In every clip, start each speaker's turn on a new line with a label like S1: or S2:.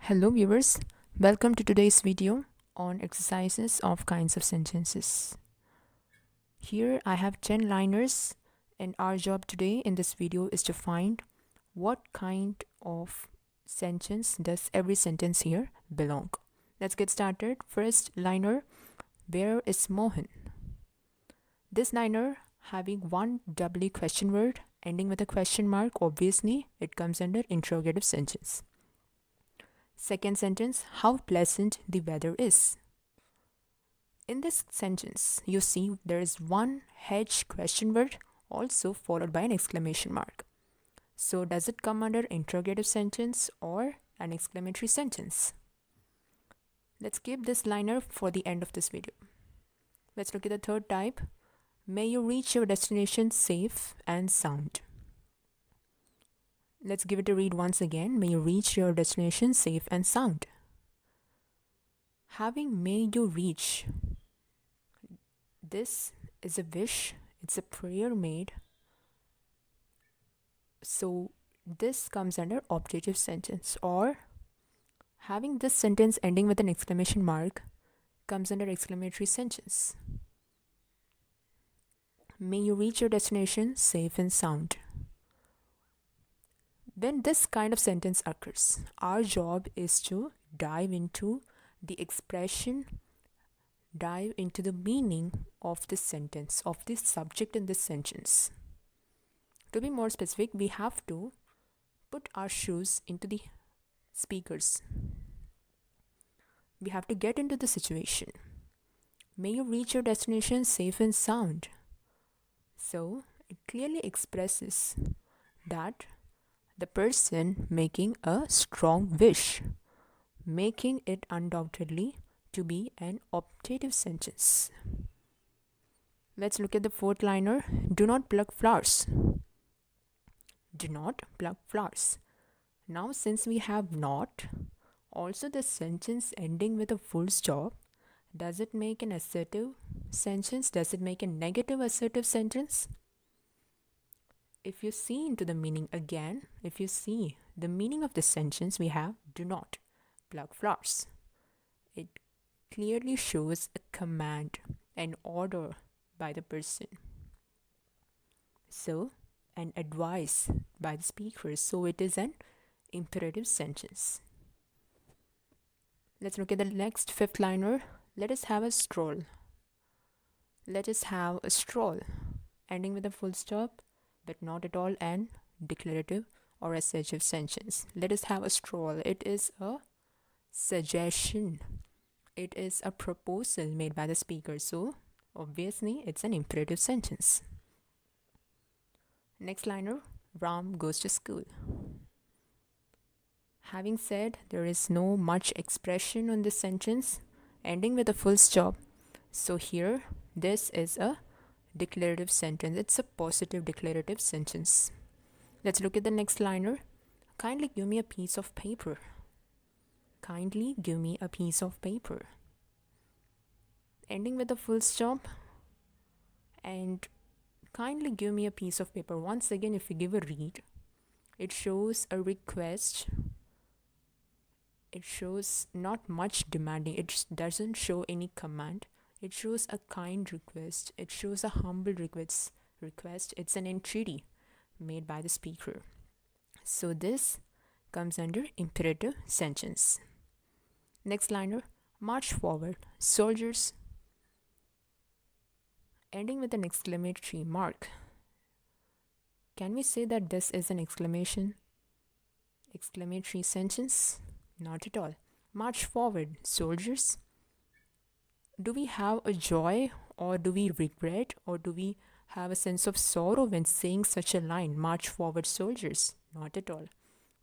S1: Hello viewers, welcome to today's video on exercises of kinds of sentences. Here I have 10 liners and our job today in this video is to find what kind of sentence does every sentence here belong. Let's get started. First liner, where is Mohan? This liner having one doubly question word ending with a question mark, obviously it comes under interrogative sentence. Second sentence, how pleasant the weather is. In this sentence, you see there is one hedge question word also followed by an exclamation mark. So does it come under interrogative sentence or an exclamatory sentence? Let's keep this liner for the end of this video. Let's look at the third type. May you reach your destination safe and sound. Let's give it a read once again. May you reach your destination safe and sound. Having may you reach, this is a wish, it's a prayer made. So this comes under optative sentence, or having this sentence ending with an exclamation mark comes under exclamatory sentence. May you reach your destination safe and sound. When this kind of sentence occurs, our job is to dive into the expression, dive into the meaning of this sentence, of this subject in this sentence. To be more specific, we have to put our shoes into the speakers. We have to get into the situation. May you reach your destination safe and sound. So it clearly expresses that the person making a strong wish, making it undoubtedly to be an optative sentence. Let's look at the fourth liner. Do not pluck flowers. Do not pluck flowers. Now since we have not, also the sentence ending with a full stop, does it make an assertive sentence? Does it make a negative assertive sentence? If you see into the meaning again, if you see the meaning of the sentence, we have do not pluck flowers. It clearly shows a command, an order by the person. So, an advice by the speaker. So it is an imperative sentence. Let's look at the next fifth liner. Let us have a stroll. Let us have a stroll. Ending with a full stop, but not at all an declarative or assertive sentence. Let us have a stroll. It is a suggestion. It is a proposal made by the speaker. So obviously it's an imperative sentence. Next liner, Ram goes to school. Having said there is no much expression on this sentence ending with a full stop. So here this is a declarative sentence. It's a positive declarative sentence. Let's look at the next liner. Kindly give me a piece of paper. Kindly give me a piece of paper. Ending with a full stop and kindly give me a piece of paper. Once again, if you give a read, it shows a request. It shows not much demanding. It doesn't show any command. It shows a kind request. It shows a humble request. It's an entreaty made by the speaker. So this comes under imperative sentence. Next liner, march forward, soldiers. Ending with an exclamatory mark. Can we say that this is an exclamatory sentence? Not at all. March forward, soldiers. Do we have a joy, or do we regret, or do we have a sense of sorrow when saying such a line, march forward, soldiers? Not at all.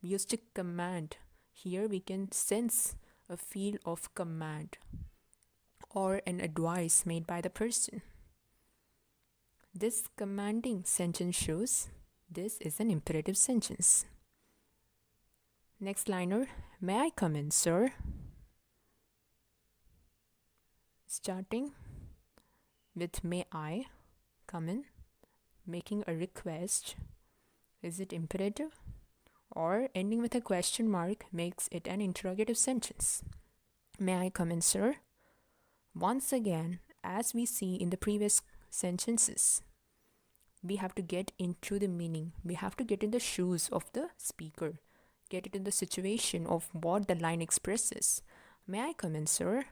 S1: We used to command. Here we can sense a feel of command or an advice made by the person. This commanding sentence shows this is an imperative sentence. Next liner, may I come in, sir? Starting with may I come in, making a request. Is it imperative or ending with a question mark makes it an interrogative sentence. May I come in, sir? Once again, as we see in the previous sentences, we have to get into the meaning. We have to get in the shoes of the speaker, get it in the situation of what the line expresses. May I come in, sir?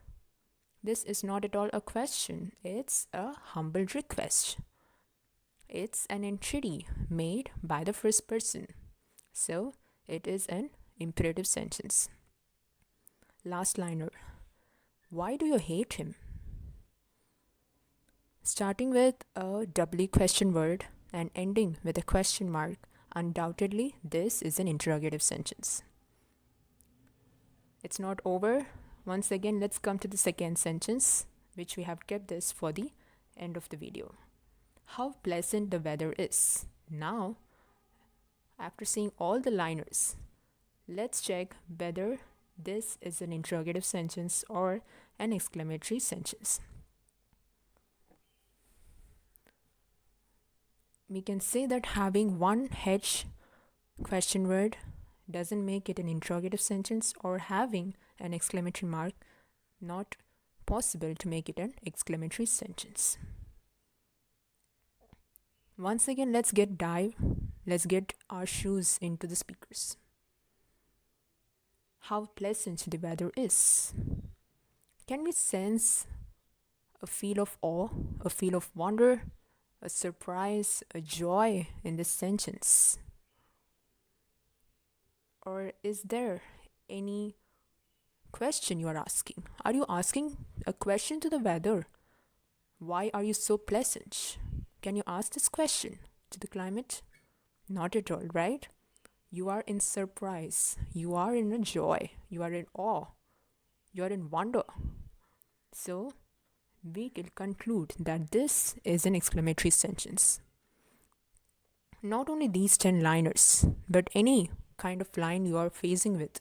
S1: This is not at all a question, it's a humble request. It's an entreaty made by the first person. So, it is an imperative sentence. Last liner. Why do you hate him? Starting with a doubly question word and ending with a question mark, undoubtedly this is an interrogative sentence. It's not over. Once again, let's come to the second sentence, which we have kept this for the end of the video. How pleasant the weather is. Now, after seeing all the liners, let's check whether this is an interrogative sentence or an exclamatory sentence. We can say that having one H question word doesn't make it an interrogative sentence, or having an exclamatory mark not possible to make it an exclamatory sentence. Once again, let's get our shoes into the speakers. How pleasant the weather is. Can we sense a feel of awe, a feel of wonder, a surprise, a joy in this sentence? Or is there any question you are asking? Are you asking a question to the weather? Why are you so pleasant? Can you ask this question to the climate? Not at all, right? You are in surprise. You are in a joy. You are in awe. You are in wonder. So, we can conclude that this is an exclamatory sentence. Not only these 10 liners, but any kind of line you are facing with,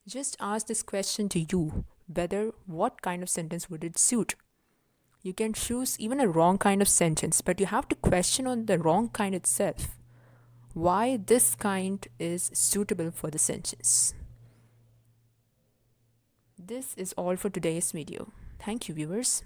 S1: just ask this question to you, whether what kind of sentence would it suit. You can choose even a wrong kind of sentence, but you have to question on the wrong kind itself, why this kind is suitable for the sentence. This is all for today's video. Thank you, viewers.